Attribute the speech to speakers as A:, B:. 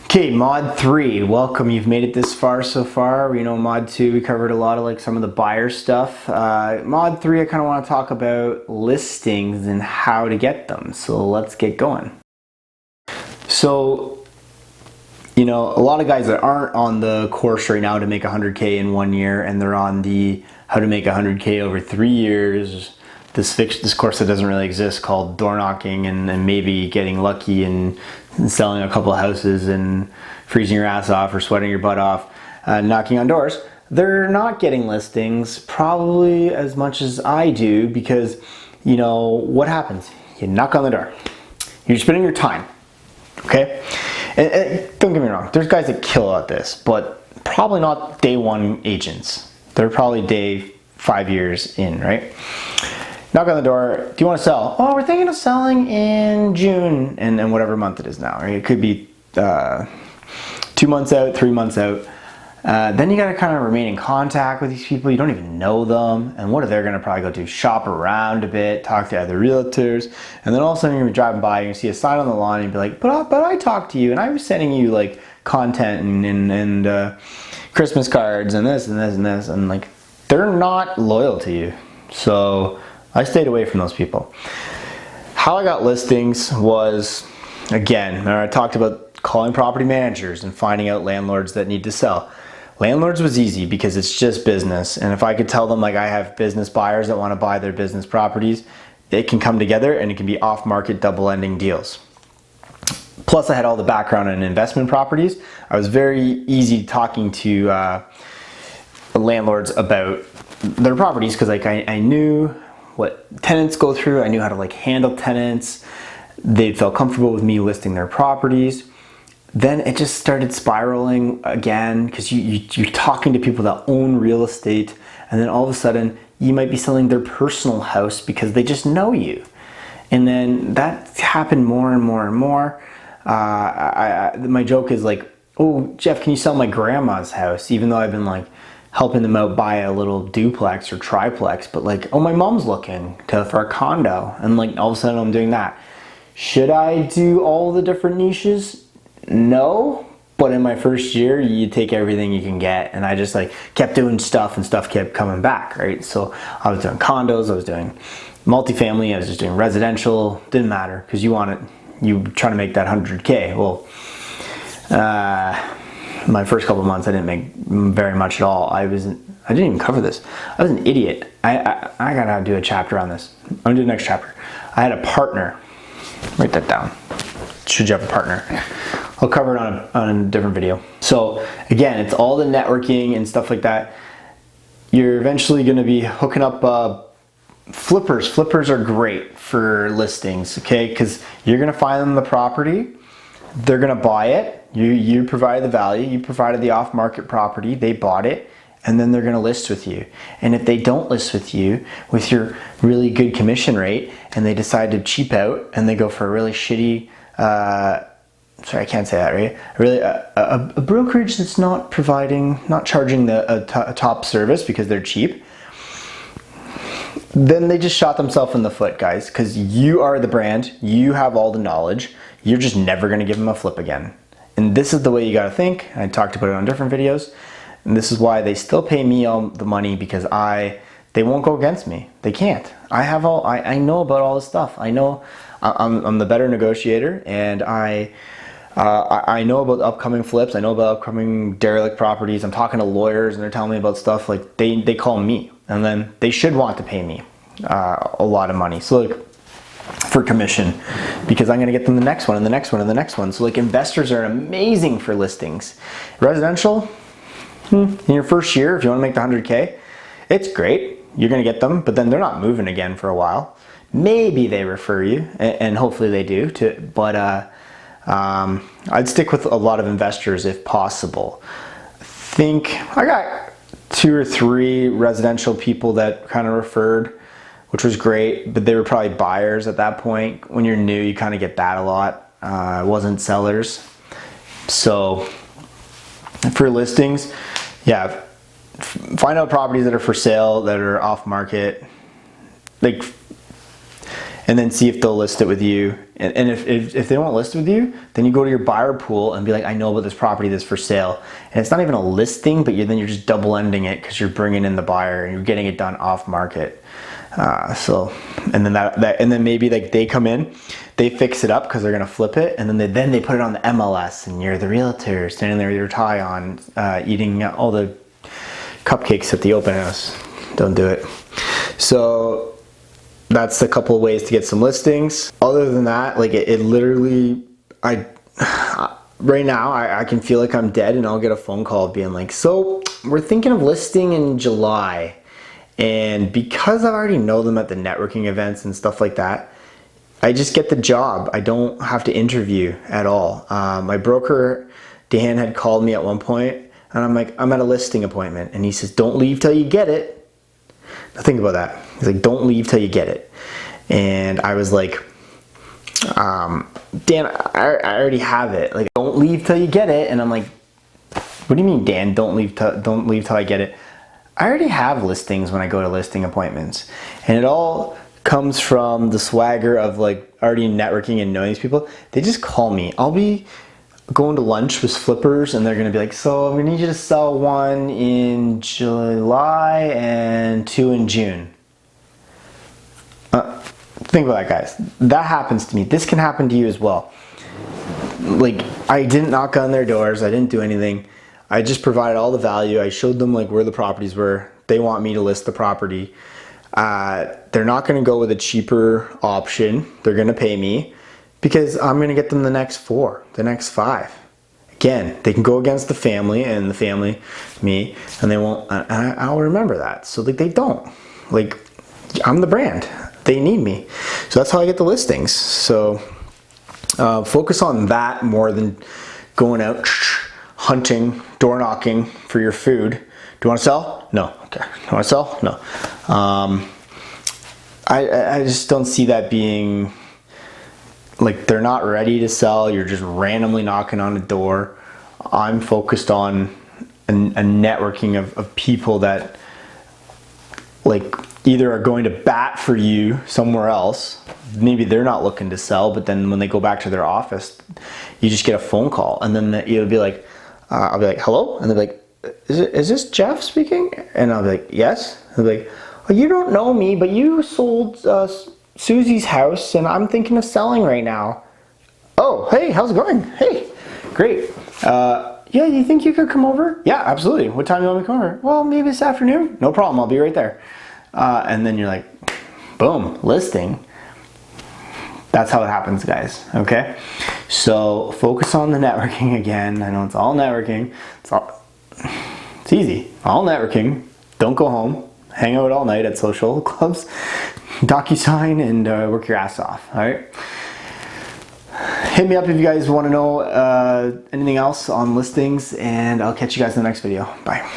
A: Okay, Mod 3, welcome. You've made it this far so far. You know, Mod 2, we covered a lot of like some of the buyer stuff. Mod 3, I kind of want to talk about listings and how to get them. So let's get going. So, you know, a lot of guys that aren't on the course right now to make 100K in 1 year, and they're on the how to make 100K over 3 years, this course that doesn't really exist called door knocking and maybe getting lucky and selling a couple of houses and freezing your ass off or sweating your butt off, knocking on doors. They're not getting listings probably as much as I do because, you know, what happens? You knock on the door. You're spending your time, okay? And don't get me wrong, there's guys that kill at this, but probably not day one agents. They're probably day 5 years in, right? Knock on the door. Do you want to sell? Oh, we're thinking of selling in June and whatever month it is now. Right? It could be 2 months out, 3 months out. Then you got to kind of remain in contact with these people. You don't even know them. And what are they going to probably go do? Shop around a bit, talk to other realtors. And then all of a sudden you're going to be driving by and you see a sign on the lawn and you'd be like, but I talked to you and I was sending you like content and Christmas cards and this and this and this. And like, they're not loyal to you. So I stayed away from those people. How I got listings was, again, I talked about calling property managers and finding out landlords that need to sell. Landlords was easy because it's just business. And if I could tell them like I have business buyers that want to buy their business properties, it can come together and it can be off-market double-ending deals. Plus I had all the background in investment properties. I was very easy talking to landlords about their properties because like I knew what tenants go through. I knew how to like handle tenants. They felt comfortable with me listing their properties. Then it just started spiraling again because you're talking to people that own real estate, and then all of a sudden you might be selling their personal house because they just know you. And then that happened more and more and more. My joke is like, oh, Jeff, can you sell my grandma's house? Even though I've been like helping them out buy a little duplex or triplex, but like, oh, my mom's looking for a condo, and like all of a sudden I'm doing that. Should I do all the different niches? No, but in my first year, you take everything you can get, and I just like kept doing stuff, and stuff kept coming back, right? So I was doing condos, I was doing multifamily, I was just doing residential. Didn't matter because you trying to make that 100K. Well, my first couple of months I didn't make very much at all. I didn't even cover this. I was an idiot. I gotta do a chapter on this. I'm gonna do the next chapter. I had a partner. Write that down. Should you have a partner? I'll cover it on a different video. So again, it's all the networking and stuff like that. You're eventually gonna be hooking up flippers. Flippers are great for listings, okay? Because you're gonna find them the property. They're gonna buy it. You provided the value, you provided the off-market property, they bought it, and then they're gonna list with you. And if they don't list with you, with your really good commission rate, and they decide to cheap out, and they go for a really shitty, sorry, I can't say that, right? Really, a brokerage that's not charging a top service because they're cheap, then they just shot themselves in the foot, guys, because you are the brand, you have all the knowledge, you're just never gonna give them a flip again. And this is the way you gotta think. I talked about it on different videos. And this is why they still pay me all the money, because they won't go against me. They can't. I know about all this stuff. I know I'm the better negotiator, and I know about upcoming flips. I know about upcoming derelict properties. I'm talking to lawyers and they're telling me about stuff. Like they call me, and then they should want to pay me a lot of money. So like, for commission, because I'm going to get them the next one and the next one and the next one. So like, investors are amazing for listings. Residential, in your first year, if you want to make the 100K, it's great. You're going to get them, but then they're not moving again for a while. Maybe they refer you, and hopefully they do. But I'd stick with a lot of investors if possible. I got 2 or 3 residential people that kind of referred, which was great, but they were probably buyers at that point. When you're new, you kind of get that a lot. It wasn't sellers. So for listings, yeah, find out properties that are for sale, that are off market. Like, and then see if they'll list it with you. And if they won't list it with you, then you go to your buyer pool and be like, I know about this property that's for sale. And it's not even a listing, but then you're just double ending it because you're bringing in the buyer and you're getting it done off market. And then maybe like they come in, they fix it up because they're gonna flip it, and then they put it on the MLS, and you're the realtor standing there with your tie on, eating all the cupcakes at the open house. Don't do it. So that's a couple of ways to get some listings. Other than that, like it literally, right now I can feel like I'm dead, and I'll get a phone call being like, so we're thinking of listing in July. And because I already know them at the networking events and stuff like that, I just get the job. I don't have to interview at all. My broker, Dan, had called me at one point, and I'm like, I'm at a listing appointment. And he says, don't leave till you get it. Now think about that. He's like, don't leave till you get it. And I was like, Dan, I already have it. Like, don't leave till you get it. And I'm like, what do you mean, Dan, don't leave till I get it? I already have listings when I go to listing appointments. And it all comes from the swagger of like already networking and knowing these people. They just call me. I'll be going to lunch with flippers, and they're gonna be like, so we need you to sell 1 in July and 2 in June. Think about that, guys. That happens to me. This can happen to you as well. Like, I didn't knock on their doors. I didn't do anything. I just provided all the value. I showed them like where the properties were. They want me to list the property. They're not going to go with a cheaper option. They're going to pay me because I'm going to get them the next 4, the next 5. Again, they can go against the family and the family, me, and they won't. And I'll remember that. So like they don't. Like, I'm the brand. They need me. So that's how I get the listings. So focus on that more than going out hunting, door knocking for your food. Do you want to sell? No. Okay. Do you want to sell? No. I just don't see that being like, they're not ready to sell. You're just randomly knocking on a door. I'm focused on a networking of people that like either are going to bat for you somewhere else. Maybe they're not looking to sell, but then when they go back to their office, you just get a phone call, and then it'll be like, I'll be like, hello? And they'll be like, is this Jeff speaking? And I'll be like, yes. And they'll be like, oh, you don't know me, but you sold Susie's house, and I'm thinking of selling right now. Oh, hey, how's it going? Hey, great. Yeah, you think you could come over? Yeah, absolutely. What time do you want me to come over? Well, maybe this afternoon. No problem, I'll be right there. And then you're like, boom, listing. That's how it happens, guys, okay? So focus on the networking again. I know it's all networking. It's easy, all networking. Don't go home. Hang out all night at social clubs, DocuSign, and work your ass off, all right? Hit me up if you guys want to know anything else on listings, and I'll catch you guys in the next video. Bye.